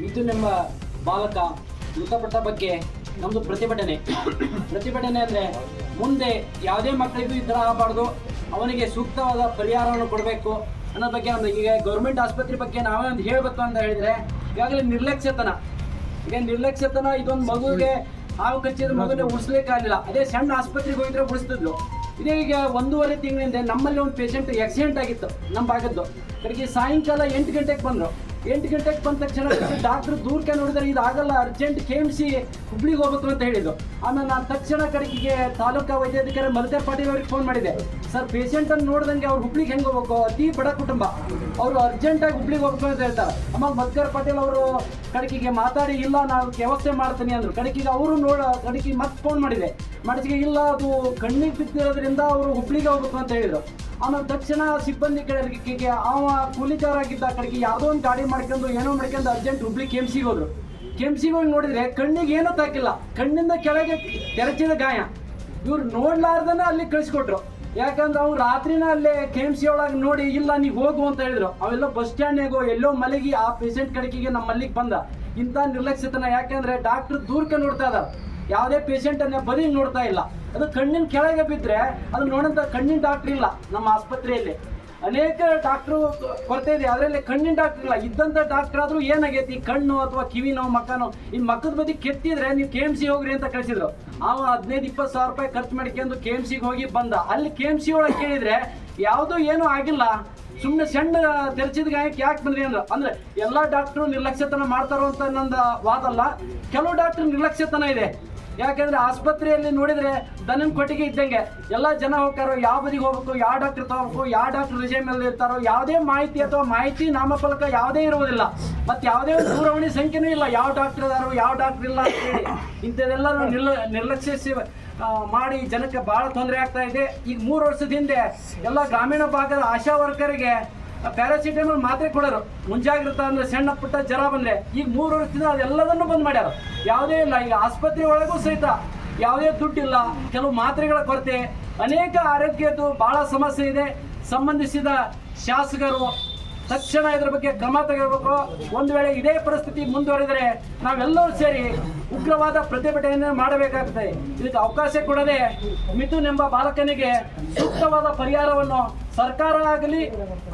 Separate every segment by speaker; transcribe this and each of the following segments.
Speaker 1: ಮಿಥುನ್ ಎಂಬ ಬಾಲಕ ಮೃತಪಟ್ಟ ಬಗ್ಗೆ ನಮ್ಮದು ಪ್ರತಿಭಟನೆ ಅಂದರೆ ಮುಂದೆ ಯಾವುದೇ ಮಕ್ಕಳಿಗೂ ಈ ಥರ ಆಗಬಾರ್ದು, ಅವನಿಗೆ ಸೂಕ್ತವಾದ ಪರಿಹಾರವನ್ನು ಕೊಡಬೇಕು ಅನ್ನೋ ಬಗ್ಗೆ ನಮ್ದು. ಈಗ ಗೌರ್ಮೆಂಟ್ ಆಸ್ಪತ್ರೆ ಬಗ್ಗೆ ನಾವೇ ಒಂದು ಹೇಳಬೇಕು ಅಂತ ಹೇಳಿದರೆ, ಈಗಾಗಲೇ ನಿರ್ಲಕ್ಷ್ಯತನ ಇದೊಂದು ಮಗುವಿಗೆ ಹಾವು ಕಚ್ಚಿದ ಮಗುವಿನ ಉಳಿಸ್ಲಿಕ್ಕಾಗಲಿಲ್ಲ. ಅದೇ ಸಣ್ಣ ಆಸ್ಪತ್ರೆಗೆ ಹೋಗಿದ್ರೆ ಉಳಿಸ್ತಿದ್ಲು. ಇದೇ ಈಗ 1.5 ತಿಂಗಳಿಂದ ನಮ್ಮಲ್ಲಿ ಒಂದು ಪೇಷಂಟ್ ಆಕ್ಸಿಡೆಂಟ್ ಆಗಿತ್ತು ನಮ್ಮ ಭಾಗದ್ದು. ಕಡೆಗೆ ಸಾಯಂಕಾಲ 8 ಗಂಟೆಗೆ ಬಂದರು. 8 ಗಂಟೆಗೆ ಬಂದ ತಕ್ಷಣ ಡಾಕ್ಟ್ರು ದೂರಕ್ಕೆ ನೋಡಿದ್ರೆ ಇದಾಗಲ್ಲ, ಅರ್ಜೆಂಟ್ KMC ಹುಬ್ಳಿಗೆ ಹೋಗ್ಬೇಕು ಅಂತ ಹೇಳಿದ್ದು. ಆಮೇಲೆ ನಾನು ತಕ್ಷಣ ಕಡೆಗೆ ತಾಲೂಕಾ ವೈದ್ಯಾಧಿಕಾರಿ ಮಲ್ಕರ್ ಪಾಟೀಲ್ ಅವ್ರಿಗೆ ಫೋನ್ ಮಾಡಿದೆ. ಸರ್, ಪೇಷಂಟನ್ನು ನೋಡ್ದಂಗೆ ಅವ್ರು ಹುಬ್ಳಿಗೆ ಹೆಂಗೆ ಹೋಗ್ಬೇಕು, ಅತಿ ಬಡ ಕುಟುಂಬ, ಅವರು ಅರ್ಜೆಂಟಾಗಿ ಹುಬ್ಳಿಗೆ ಹೋಗ್ಬೇಕು ಅಂತ ಹೇಳ್ತಾರೆ. ಆಮೇಲೆ ಮಲ್ಕರ್ ಪಾಟೀಲ್ ಅವರು ಕಡೆಗೆ ಮಾತಾಡಿ, ಇಲ್ಲ ನಾವು ವ್ಯವಸ್ಥೆ ಮಾಡ್ತೀನಿ ಅಂದರು. ಕಡೆಗೆ ಅವರು ಕಡೆಗೆ ಮತ್ತೆ ಫೋನ್ ಮಾಡಿದೆ. ಇಲ್ಲ, ಅದು ಕಣ್ಣಿಗೆ ಬಿದ್ದಿರೋದ್ರಿಂದ ಅವರು ಹುಬ್ಳಿಗೆ ಹೋಗ್ಬೇಕು ಅಂತ ಹೇಳಿದರು. ಆಮೇಲೆ ತಕ್ಷಣ ಸಿಬ್ಬಂದಿ ಕಡೆಗೆ ಅವ ಕೂಲಿಕಾರಾಗಿದ್ದ ಕಡೆಗೆ ಯಾವುದೋ ಒಂದು ಗಾಡಿ ಮಾಡ್ಕೊಂಡು ಅರ್ಜೆಂಟ್ ಹುಬ್ಳಿ KMCಗೆ ಹೋದ್ರು. KMCಗೆ ಹೋಗಿ ನೋಡಿದ್ರೆ ಕಣ್ಣಿಗೆ ಏನೂ ತಾಕಿಲ್ಲ, ಕಣ್ಣಿಂದ ಕೆಳಗೆ ತೆರಚಿದ ಗಾಯ. ಇವ್ರು ನೋಡ್ಲಾರ್ದನ ಅಲ್ಲಿ ಕಳಿಸ್ಕೊಟ್ರು. ಯಾಕಂದ್ರೆ ಅವ್ರು ರಾತ್ರಿನ ಅಲ್ಲೇ KMC ಒಳಗೆ ನೋಡಿ, ಇಲ್ಲ ನೀವು ಹೋಗು ಅಂತ ಹೇಳಿದ್ರು. ಅವೆಲ್ಲ ಬಸ್ ಸ್ಟ್ಯಾಂಡ್ನಾಗೋ ಎಲ್ಲೋ ಮಲಗಿ ಆ ಪೇಷಂಟ್ ಕಡೆಗೆ ನಮ್ಮ ಮಲ್ಲಿಗೆ ಬಂದ. ಇಂಥ ನಿರ್ಲಕ್ಷ್ಯತನ. ಯಾಕಂದ್ರೆ ಡಾಕ್ಟ್ರು ದೂರಕ್ಕೆ ನೋಡ್ತಾ ಇದ್ದಾರೆ, ಯಾವುದೇ ಪೇಷಂಟನ್ನು ಬರೀ ನೋಡ್ತಾ ಇಲ್ಲ. ಅದು ಕಣ್ಣಿನ ಕೆಳಗೆ ಬಿದ್ದರೆ ಅದು ನೋಡೋಂಥ ಕಣ್ಣಿನ ಡಾಕ್ಟ್ರ್ ಇಲ್ಲ ನಮ್ಮ ಆಸ್ಪತ್ರೆಯಲ್ಲಿ. ಅನೇಕ ಡಾಕ್ಟ್ರು ಕೊರತೆ ಇದೆ, ಅದರಲ್ಲಿ ಕಣ್ಣಿನ ಡಾಕ್ಟ್ರ್ ಇಲ್ಲ. ಇದ್ದಂಥ ಡಾಕ್ಟರ್ ಆದರೂ ಏನಾಗೈತಿ, ಕಣ್ಣು ಅಥವಾ ಕಿವಿನೋ ಮಕ್ಕನೋ ಈ ಮಕ್ಕದ ಬದಿ ಕೆತ್ತಿದ್ರೆ ನೀವು KMC ಹೋಗ್ರಿ ಅಂತ ಕಳಿಸಿದ್ರು. ಅವ 15-20 ಸಾವಿರ ರೂಪಾಯಿ ಖರ್ಚು ಮಾಡಿಕೊಂಡು KMCಗೆ ಹೋಗಿ ಬಂದ. ಅಲ್ಲಿ KMC ಒಳಗೆ ಕೇಳಿದ್ರೆ ಯಾವುದೂ ಏನೂ ಆಗಿಲ್ಲ, ಸುಮ್ಮನೆ ಸಣ್ಣ ತೆರಚಿದ ಗಾಯಕ್ಕೆ ಯಾಕೆ ಬಂದ್ರಿ ಅಂದ್ರೆ ಎಲ್ಲ ಡಾಕ್ಟ್ರು ನಿರ್ಲಕ್ಷ್ಯತನ ಮಾಡ್ತಾರೋ ಅಂತ ನಂದು ವಾದಲ್ಲ. ಕೆಲವು ಡಾಕ್ಟ್ರ್ ನಿರ್ಲಕ್ಷ್ಯತನ ಇದೆ. ಯಾಕಂದ್ರೆ ಆಸ್ಪತ್ರೆಯಲ್ಲಿ ನೋಡಿದ್ರೆ ದನನ ಕೊಟ್ಟಿಗೆ ಇದ್ದಂಗೆ ಎಲ್ಲ ಜನ ಹೋಗ್ತಾರೋ, ಯಾವ ಬದಿಗೆ ಹೋಗ್ಬೇಕು, ಯಾವ ಡಾಕ್ಟರ್ ತಗೋಬೇಕು, ಯಾವ ಡಾಕ್ಟರ್ ರಜೆ ಮೇಲೆ ಇರ್ತಾರೋ, ಯಾವುದೇ ಮಾಹಿತಿ ಅಥವಾ ಮಾಹಿತಿ ನಾಮಫಲಕ ಯಾವುದೇ ಇರುವುದಿಲ್ಲ. ಮತ್ತು ಯಾವುದೇ ಒಂದು ದೂರವಾಣಿ ಸಂಖ್ಯೆನೂ ಇಲ್ಲ, ಯಾವ ಡಾಕ್ಟರ್ ಅದಾರೋ ಯಾವ ಡಾಕ್ಟರ್ ಇಲ್ಲ ಅಂತೇಳಿ. ಇಂಥದ್ದೆಲ್ಲ ನಿರ್ಲಕ್ಷಿಸಿ ಮಾಡಿ ಜನಕ್ಕೆ ಭಾಳ ತೊಂದರೆ ಆಗ್ತಾ ಇದೆ. ಈಗ 3 ವರ್ಷದ ಹಿಂದೆ ಎಲ್ಲ ಗ್ರಾಮೀಣ ಭಾಗದ ಆಶಾ ವರ್ಕರಿಗೆ ಪ್ಯಾರಾಸಿಟಮಲ್ ಮಾತ್ರೆ ಕೊಡೋರು, ಮುಂಜಾಗ್ರತಾ ಅಂದ್ರೆ ಸಣ್ಣ ಪುಟ್ಟ ಜ್ವರ ಬಂದರೆ. ಈಗ 3 ವರ್ಷದಿಂದ ಅದೆಲ್ಲದನ್ನು ಬಂದ್ ಮಾಡ್ಯಾರ, ಯಾವುದೇ ಇಲ್ಲ. ಈಗ ಆಸ್ಪತ್ರೆ ಒಳಗೂ ಸಹಿತ ಯಾವುದೇ ದುಡ್ಡಿಲ್ಲ, ಕೆಲವು ಮಾತ್ರೆಗಳ ಕೊರತೆ, ಅನೇಕ ಆರೋಗ್ಯದ್ದು ಭಾಳ ಸಮಸ್ಯೆ ಇದೆ. ಸಂಬಂಧಿಸಿದ ಶಾಸಕರು ತಕ್ಷಣ ಇದರ ಬಗ್ಗೆ ಕ್ರಮ ತೆಗೆಯಬೇಕು. ಒಂದು ವೇಳೆ ಇದೇ ಪರಿಸ್ಥಿತಿ ಮುಂದುವರೆದರೆ ನಾವೆಲ್ಲರೂ ಸೇರಿ ಉಗ್ರವಾದ ಪ್ರತಿಭಟನೆಯನ್ನು ಮಾಡಬೇಕಾಗ್ತದೆ. ಇದಕ್ಕೆ ಅವಕಾಶ ಕೊಡದೆ ಮಿಥುನ್ ಎಂಬ ಬಾಲಕನಿಗೆ ಸೂಕ್ತವಾದ ಪರಿಹಾರವನ್ನು ಸರ್ಕಾರ ಆಗಲಿ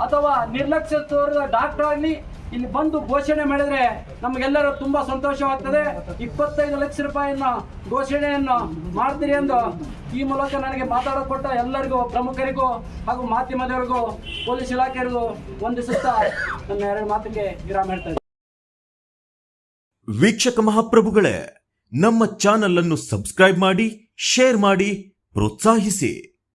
Speaker 1: ಅಥವಾ ನಿರ್ಲಕ್ಷ್ಯ ತೋರಿದ ಡಾಕ್ಟರ್ ಆಗಲಿ ಇಲ್ಲಿ ಬಂದು ಘೋಷಣೆ ಮಾಡಿದರೆ ನಮಗೆಲ್ಲರೂ ತುಂಬ ಸಂತೋಷವಾಗ್ತದೆ. 25 ಲಕ್ಷ ರೂಪಾಯಿಯನ್ನು ಘೋಷಣೆಯನ್ನು ಮಾಡ್ತೀರಿ ಎಂದು ಈ ಮೂಲಕ ನನಗೆ ಮಾತಾಡಕೊಟ್ಟ ಎಲ್ಲರಿಗೂ, ಪ್ರಮುಖರಿಗೂ ಹಾಗೂ ಮಾಧ್ಯಮದವರಿಗೂ, ಪೊಲೀಸ್ ಇಲಾಖೆಯವರಿಗೂ ವಂದಿಸುತ್ತಾ ನನ್ನ 2 ಮಾತಿಗೆ ವಿರಾಮ ಹೇಳ್ತಾ ಇದ್ದೀನಿ.
Speaker 2: ವೀಕ್ಷಕ ಮಹಾಪ್ರಭುಗಳೇ, ನಮ್ಮ ಚಾನಲ್ ಅನ್ನು ಸಬ್ಸ್ಕ್ರೈಬ್ ಮಾಡಿ, ಶೇರ್ ಮಾಡಿ, ಪ್ರೋತ್ಸಾಹಿಸಿ.